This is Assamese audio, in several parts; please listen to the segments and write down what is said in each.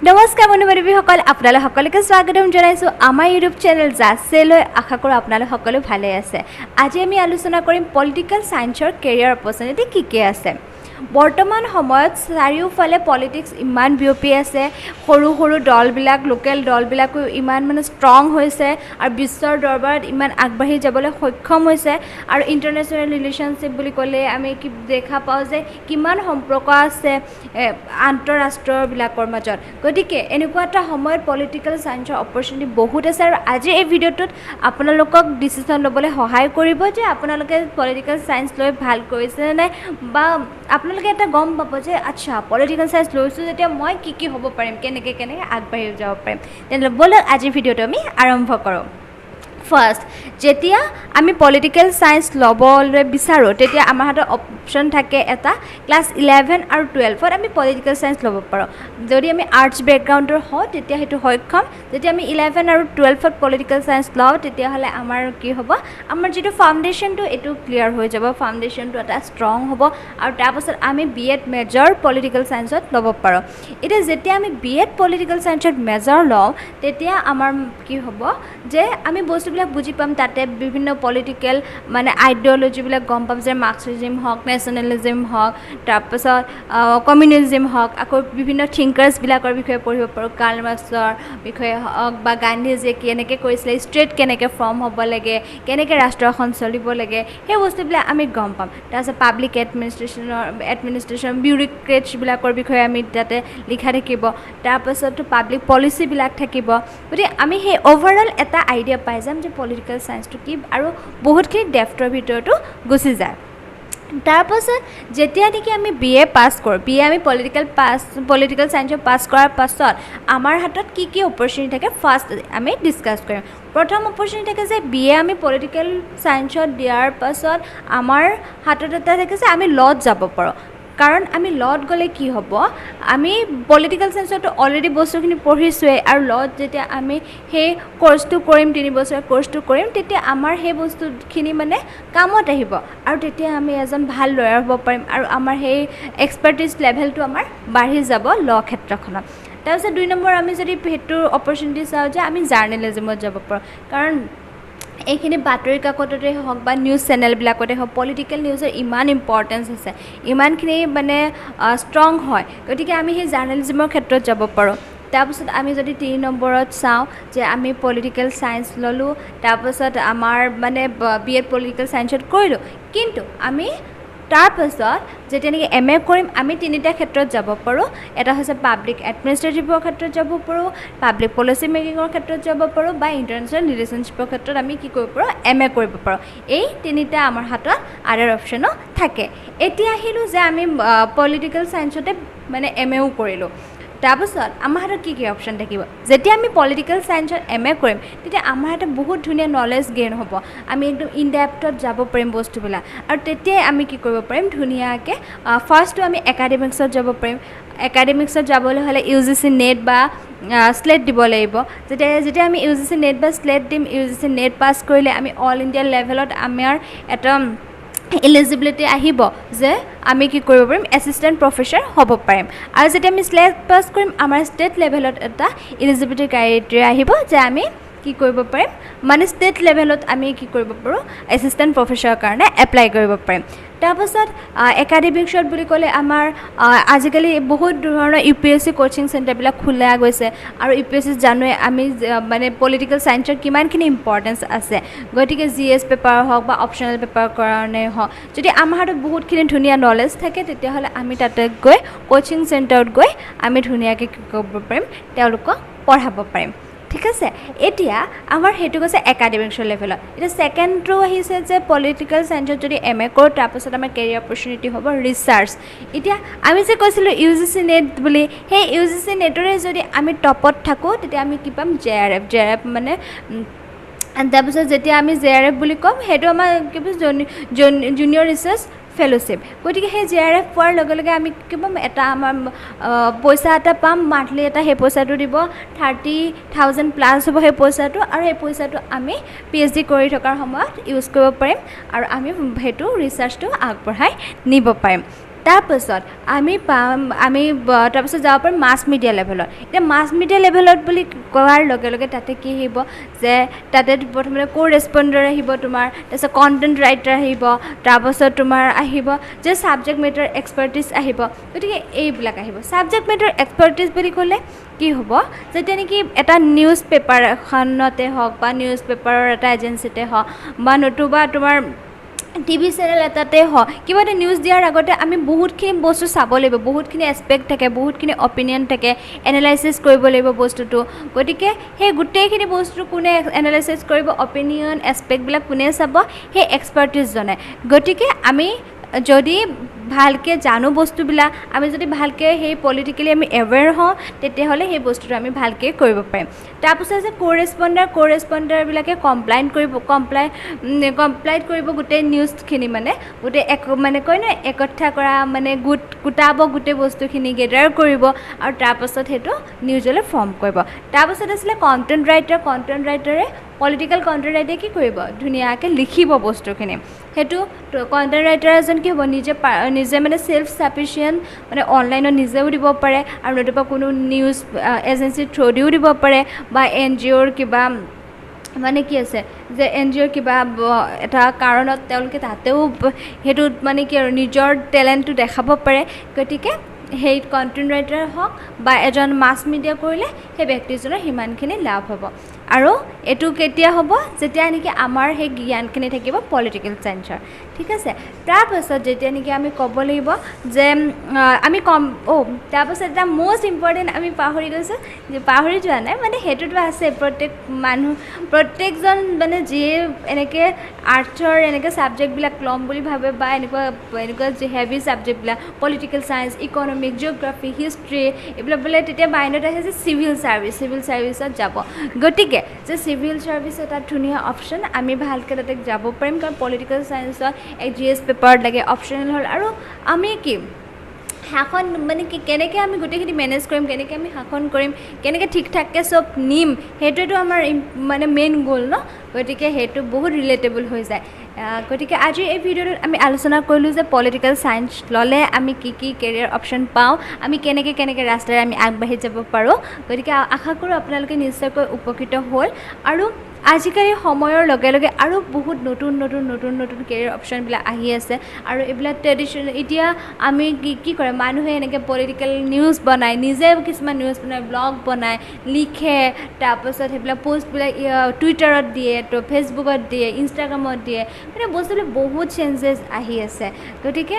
নমস্কাৰ বন্ধু-বান্ধৱীসকল, আপোনালোক সকলোকে স্বাগতম জনাইছোঁ আমাৰ ইউটিউব চেনেল জাষ্টছেলৈ। আশা কৰোঁ আপোনালোক সকলো ভালে আছে। আজি আমি আলোচনা কৰিম পলিটিকেল সায়েন্সৰ কেৰিয়াৰ অপৰচুনিটি কি আছে। বৰ্তমান সময়ত চাৰিওফালে পলিটিক্স ইমান বিয়পি আছে, সৰু সৰু দলবিলাক, লোকেল দলবিলাকো ইমান ষ্ট্ৰং হৈছে আৰু বিশ্বৰ দৰবাৰত ইমান আগবাঢ়ি যাবলৈ সক্ষম হৈছে। আৰু ইণ্টাৰনেশ্যনেল ৰিলেশ্যনশ্বিপ বুলি ক'লে আমি কি দেখা পাওঁ যে কিমান সম্পৰ্ক আছে আন্তঃৰাষ্ট্ৰবিলাকৰ মাজত। গতিকে এনেকুৱা এটা সময়ত পলিটিকেল সায়েন্সৰ অপৰচুনিটি বহুত আছে আৰু আজি এই ভিডিঅ'টোত আপোনালোকক ডিচিশ্যন ল'বলৈ সহায় কৰিব যে আপোনালোকে পলিটিকেল সায়েন্স লৈ ভাল কৰিছে নে নাই, বা আপোনালোকে এটা গম পাব যে আচ্ছা পলিটিকেল সায়েন্স লৈছোঁ যেতিয়া মই কি হ'ব পাৰিম, কেনেকৈ আগবাঢ়ি যাব পাৰিম। তেনেহ'লে ব'লক আজিৰ ভিডিঅ'টো আমি আৰম্ভ কৰোঁ। ফাৰ্ষ্ট, যেতিয়া আমি পলিটিকেল সায়েন্স ল'বলৈ বিচাৰোঁ তেতিয়া আমাৰ হাতত অপশ্যন থাকে এটা, ক্লাছ 11 আৰু 12ত আমি পলিটিকেল সায়েন্স ল'ব পাৰোঁ। যদি আমি আৰ্টছ বেকগ্ৰাউণ্ডৰ হওঁ তেতিয়া সেইটো সক্ষম। যেতিয়া আমি 11 আৰু 12ত পলিটিকেল সায়েন্স লওঁ তেতিয়াহ'লে আমাৰ কি হ'ব, আমাৰ যিটো ফাউণ্ডেশ্যনটো এইটো ক্লিয়াৰ হৈ যাব, ফাউণ্ডেশ্যনটো এটা ষ্ট্ৰং হ'ব আৰু তাৰপাছত আমি BEd মেজৰ পলিটিকেল সায়েন্সত ল'ব পাৰোঁ। এতিয়া যেতিয়া আমি BEd পলিটিকেল সায়েন্সত মেজৰ লওঁ তেতিয়া আমাৰ কি হ'ব যে আমি বস্তুবিলাক বুজি পাম, তাতে বিভিন্ন পলিটিকেল আইডিঅ'লজিবিলাক গম পাম যে মাৰ্কছিজম হওক, নেশ্যনেলিজম হওক, তাৰপাছত কমিউনিজম হওক, আকৌ বিভিন্ন থিংকাৰ্ছবিলাকৰ বিষয়ে পঢ়িব পাৰোঁ, কাৰ্ল মাৰ্ক্সৰ বিষয়ে হওক বা গান্ধীজীয়ে কেনেকৈ কৰিছিলে, ষ্টেট কেনেকৈ ফৰ্ম হ'ব লাগে, কেনেকৈ ৰাষ্ট্ৰ এখন চলিব লাগে, সেই বস্তুবিলাক আমি গম পাম। তাৰপিছত পাব্লিক এডমিনিষ্ট্ৰেশ্যন বিউৰ'ক্ৰেটছবিলাকৰ বিষয়ে আমি তাতে লিখা থাকিব, তাৰপাছতো পাব্লিক পলিচিবিলাক থাকিব। গতিকে আমি সেই অভাৰঅল এটা আইডিয়া পাই যাম যে পলিটিকেল সায়েন্সটো কি, আৰু বহুতখিনি ডেফ্টৰ ভিতৰতো গুচি যায়। তাৰপাছত যেতিয়া নেকি আমি BA পাছ কৰোঁ, BA আমি পলিটিকেল সায়েন্সত পাছ কৰাৰ পাছত আমাৰ হাতত কি অপৰচুনিটি থাকে ফাৰ্ষ্ট আমি ডিছকাছ কৰিম। প্ৰথম অপৰচুনিটি থাকে যে BA আমি পলিটিকেল সায়েন্সত দিয়াৰ পাছত আমাৰ হাতত এটা থাকে যে আমি ল'ত যাব পাৰোঁ। কাৰণ আমি ল'ত গ'লে কি হ'ব, আমি পলিটিকেল সায়েন্সতো অলৰেডি বস্তুখিনি পঢ়িছোঁৱেই, আৰু ল'ত যেতিয়া আমি সেই কৰ্চটো কৰিম, 3 বছৰীয়া কৰ্চটো কৰিম, তেতিয়া আমাৰ সেই বস্তুখিনি কামত আহিব আৰু তেতিয়া আমি এজন ভাল লয়াৰ হ'ব পাৰিম আৰু আমাৰ সেই এক্সপাৰ্টিজ লেভেলটো আমাৰ বাঢ়ি যাব ল' ক্ষেত্ৰখনত। তাৰপিছত 2 নম্বৰ আমি যদি সেইটোৰ অপৰচুনিটি চাওঁ যে আমি জাৰ্নেলিজিমত যাব পাৰোঁ, কাৰণ এইখিনি বাতৰি কাকততে হওক বা নিউজ চেনেলবিলাকতে হওক পলিটিকেল নিউজৰ ইমান ইম্পৰ্টেঞ্চ আছে, ইমানখিনি ষ্ট্ৰং হয়। গতিকে আমি সেই জাৰ্নেলিজিমৰ ক্ষেত্ৰত যাব পাৰোঁ। তাৰপিছত আমি যদি 3 নম্বৰত চাওঁ যে আমি পলিটিকেল সায়েন্স ল'লোঁ, তাৰপাছত আমাৰ BEd পলিটিকেল সায়েন্সত কৰিলোঁ, কিন্তু আমি তাৰপাছত যেতিয়া নেকি MA কৰিম আমি 3টা ক্ষেত্ৰত যাব পাৰোঁ। এটা হৈছে পাব্লিক এডমিনিষ্ট্ৰেটিভৰ ক্ষেত্ৰত যাব পাৰোঁ, পাব্লিক পলিচি মেকিঙৰ ক্ষেত্ৰত যাব পাৰোঁ, বা ইণ্টাৰনেশ্যনেল ৰিলেশ্যনশ্বিপৰ ক্ষেত্ৰত আমি কি কৰিব পাৰোঁ, MA কৰিব পাৰোঁ। এই 3টা আমাৰ হাতত আদাৰ অপশ্যনো থাকে। এতিয়া আহিলোঁ যে আমি পলিটিকেল সায়েন্সতে MAও কৰিলোঁ, তাৰপাছত আমাৰ হাতত কি অপশ্যন থাকিব। যেতিয়া আমি পলিটিকেল সায়েন্সত MA কৰিম তেতিয়া আমাৰ হাতত বহুত ধুনীয়া নলেজ গেইন হ'ব, আমি একদম ইনডেপথত যাব পাৰিম বস্তুবিলাক, আৰু তেতিয়াই আমি কি কৰিব পাৰিম ধুনীয়াকৈ। ফাৰ্ষ্টটো আমি একাডেমিক্সত যাব পাৰিম। একাডেমিক্সত যাবলৈ হ'লে UGC নেট বা স্লেট দিব লাগিব। যেতিয়া আমি UGC নেট বা স্লেট দিম, UGC নেট পাছ কৰিলে আমি অল ইণ্ডিয়া লেভেলত আমাৰ এটা এলিজিবিলিটি আহিব যে আমি কি কৰিব পাৰিম, এছিষ্টেণ্ট প্ৰফেচৰ হ'ব পাৰিম। আৰু যেতিয়া আমি স্লেট পাছ কৰিম আমাৰ ষ্টেট লেভেলত এটা এলিজিবিলিটি ক্ৰাইটেৰিয়া আহিব যে আমি কি কৰিব পাৰিম, ষ্টেট লেভেলত আমি কি কৰিব পাৰোঁ, এছিষ্টেণ্ট প্ৰফেচৰৰ কাৰণে এপ্লাই কৰিব পাৰিম। তাৰপাছত একাডেমিক্সত বুলি ক'লে আমাৰ আজিকালি বহুত ধৰণৰ UPSC কোচিং চেণ্টাৰবিলাক খোলা গৈছে, আৰু UPSC জানোৱে আমি পলিটিকেল সায়েন্সৰ কিমানখিনি ইম্পৰ্টেঞ্চ আছে। গতিকে GS পেপাৰ হওক বা অপশ্যনেল পেপাৰৰ কাৰণে হওক, যদি আমাৰ হাতত বহুতখিনি ধুনীয়া নলেজ থাকে তেতিয়াহ'লে আমি তাতে গৈ কোচিং চেণ্টাৰত গৈ আমি ধুনীয়াকৈ কি কৰিব পাৰিম, তেওঁলোকক পঢ়াব পাৰিম। ঠিক আছে, এতিয়া আমাৰ সেইটো কৈছে একাডেমিক্সৰ লেভেলত। এতিয়া ছেকেণ্ডটো আহিছে যে পলিটিকেল সায়েন্সত যদি MA কৰোঁ তাৰপাছত আমাৰ কেৰিয়াৰ অপৰচুনিটি হ'ব ৰিচাৰ্চ। এতিয়া আমি যে কৈছিলোঁ UGC নেট বুলি, সেই UGC নেটৰে যদি আমি টপত থাকোঁ তেতিয়া আমি কি পাম, JRF তাৰপিছত যেতিয়া আমি JRF বুলি ক'ম সেইটো আমাৰ কি জুনিয়ৰ ৰিচাৰ্চ ফেলোশ্বিপ। গতিকে সেই JRF পোৱাৰ লগে লগে আমি কি পাম, এটা আমাৰ পইচা এটা পাম, মান্থলি এটা সেই পইচাটো দিব, 30,000 প্লাছ হ'ব সেই পইচাটো, আৰু সেই পইচাটো আমি PhD কৰি থকাৰ সময়ত ইউজ কৰিব পাৰিম আৰু আমি সেইটো ৰিচাৰ্চটো আগবঢ়াই নিব পাৰিম। তাৰপাছত আমি তাৰপাছত যাব পাৰিম মাছ মিডিয়া লেভেলত এতিয়া মাছ মিডিয়া লেভেলত বুলি কোৱাৰ লগে লগে তাতে কি আহিব যে তাতে প্ৰথমতে কোৰেছপণ্ডাৰ আহিব তোমাৰ তাৰপিছত কণ্টেণ্ট ৰাইটাৰ আহিব তাৰপাছত তোমাৰ আহিব যে ছাবজেক্ট মেটাৰ এক্সপাৰ্টিছ আহিব গতিকে এইবিলাক আহিব ছাবজেক্ট মেটাৰ এক্সপাৰ্টিছ বুলি ক'লে কি হ'ব যেতিয়া নেকি এটা নিউজ পেপাৰ এখনতে হওক বা নিউজ পেপাৰৰ এটা এজেঞ্চিতে হওক বা নতুবা তোমাৰ টিভি চেনেল এটাতে হওক কিবা এটা নিউজ দিয়াৰ আগতে আমি বহুতখিনি বস্তু চাব লাগিব বহুতখিনি এছপেক্ট থাকে বহুতখিনি অপিনিয়ন থাকে এনালাইচিছ কৰিব লাগিব বস্তুটো গতিকে সেই গোটেইখিনি বস্তু কোনে এনালাইচিছ কৰিব অপিনিয়ন এছপেক্টবিলাক কোনে চাব সেই এক্সপাৰ্টিছজনে গতিকে আমি যদি ভালকৈ জানো বস্তুবিলাক আমি যদি ভালকৈ সেই পলিটিকেলি আমি এৱেৰ হওঁ তেতিয়াহ'লে সেই বস্তুটো আমি ভালকৈ কৰিব পাৰিম তাৰপিছত যে কোৰেছপণ্ডাৰবিলাকে কমপ্লাইণ্ট কৰিব গোটেই নিউজখিনি মানে গোটেই মানে কয় ন একঠা কৰা মানে গোটাব গোটেই বস্তুখিনি গেডাৰ কৰিব আৰু তাৰপাছত সেইটো নিউজলৈ ফৰ্ম কৰিব তাৰপাছত আছিলে কণ্টেণ্ট ৰাইটাৰে পলিটিকেল কণ্টেণ্ট ৰাইটাৰে কি কৰিব ধুনীয়াকৈ লিখিব বস্তুখিনি সেইটো কণ্টেণ্ট ৰাইটাৰ এজন কি হ'ব নিজে মানে ছেল্ফ ছাফিচিয়েণ্ট মানে অনলাইনত নিজেও দিব পাৰে আৰু নতুবা কোনো নিউজ এজেঞ্চিৰ থ্ৰুদিও দিব পাৰে বা NGOৰ কিবা মানে কি আছে যে NGOৰ কিবা এটা কাৰণত তেওঁলোকে তাতেও সেইটোত মানে কি আৰু নিজৰ টেলেণ্টটো দেখাব পাৰে গতিকে সেই কণ্টেণ্ট ৰাইটাৰ হওক বা এজন মাছ মিডিয়া কৰিলে সেই ব্যক্তিজনৰ সিমানখিনি লাভ হ'ব আৰু এইটো কেতিয়া হ'ব যেতিয়া নেকি আমাৰ সেই জ্ঞানখিনি থাকিব পলিটিকেল চায়েন্সৰ ঠিক আছে তাৰপাছত যেতিয়া নেকি আমি ক'ব লাগিব যে আমি তাৰপাছত এটা মষ্ট ইম্পৰ্টেণ্ট আমি পাহৰি যোৱা নাই মানে সেইটোতো আছে প্ৰত্যেকজন মানে যিয়ে এনেকৈ আৰ্টছৰ এনেকৈ ছাবজেক্টবিলাক ল'ম বুলি ভাবে বা এনেকুৱা যি হেভি ছাবজেক্টবিলাক political science economic geography history এইবিলাক বোলে তেতিয়া মাইণ্ডত আহে যে চিভিল ছাৰ্ভিচত যাব গতিকে যে চিভিল ছাৰ্ভিচ এটা ধুনীয়া অপশ্যন আমি ভালকৈ তাতে যাব পাৰিম কাৰণ পলিটিকেল চায়েন্সত GS পেপাৰত লাগে অপশ্যনেল হ'ল আৰু আমি কি শাসন মানে কি কেনেকৈ আমি গোটেইখিনি মেনেজ কৰিম কেনেকৈ আমি শাসন কৰিম কেনেকৈ ঠিক ঠাককৈ চব নিম সেইটোৱেতো আমাৰ মানে মেইন গ'ল ন গতিকে সেইটো বহুত ৰিলেটেবল হৈ যায় গতিকে আজি এই ভিডিঅ'টোত আমি আলোচনা কৰিলোঁ যে পলিটিকেল চায়েন্স ল'লে আমি কি কেৰিয়াৰ অপশ্যন পাওঁ আমি কেনেকৈ ৰাস্তাৰে আমি আগবাঢ়ি যাব পাৰোঁ গতিকে আশা কৰোঁ আপোনালোকে নিশ্চয়কৈ উপকৃত হ'ল আৰু আজিকালি সময়ৰ লগে লগে আৰু বহুত নতুন কেৰিয়াৰ অপশ্যনবিলাক আহি আছে আৰু এইবিলাক ট্ৰেডিশ্যনেল এতিয়া আমি কি কৰে মানুহে এনেকৈ পলিটিকেল নিউজ বনায় নিজে কিছুমান নিউজ বনায় ব্লগ বনায় লিখে তাৰপাছত সেইবিলাক পষ্টবিলাক টুইটাৰত দিয়ে তো ফেচবুকত দিয়ে ইনষ্টাগ্ৰামত দিয়ে মানে বস্তুবিলাক বহুত চেঞ্জেছ আহি আছে গতিকে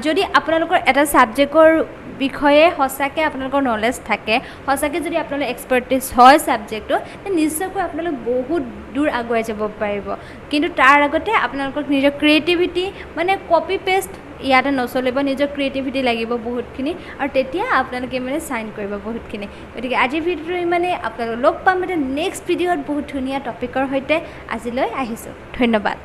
যদি আপোনালোকৰ এটা ছাবজেক্টৰ বিষয়ে সঁচাকৈ আপোনালোকৰ নলেজ থাকে সঁচাকৈ যদি আপোনালোকৰ এক্সপাৰ্টিছ হয় ছাবজেক্টটো নিশ্চয়কৈ আপোনালোক বহুত দূৰ আগুৱাই যাব পাৰিব কিন্তু তাৰ আগতে আপোনালোকক নিজৰ ক্ৰিয়েটিভিটি মানে কপি পেষ্ট ইয়াতে নচলিব নিজৰ ক্ৰিয়েটিভিটি লাগিব বহুতখিনি আৰু তেতিয়া আপোনালোকে মানে চাইন কৰিব বহুতখিনি গতিকে আজিৰ ভিডিঅ'টো ইমানেই আপোনালোকক লগ পাম নেক্সট ভিডিঅ'ত বহুত ধুনীয়া টপিকৰ সৈতে আজিলৈ আহিছোঁ ধন্যবাদ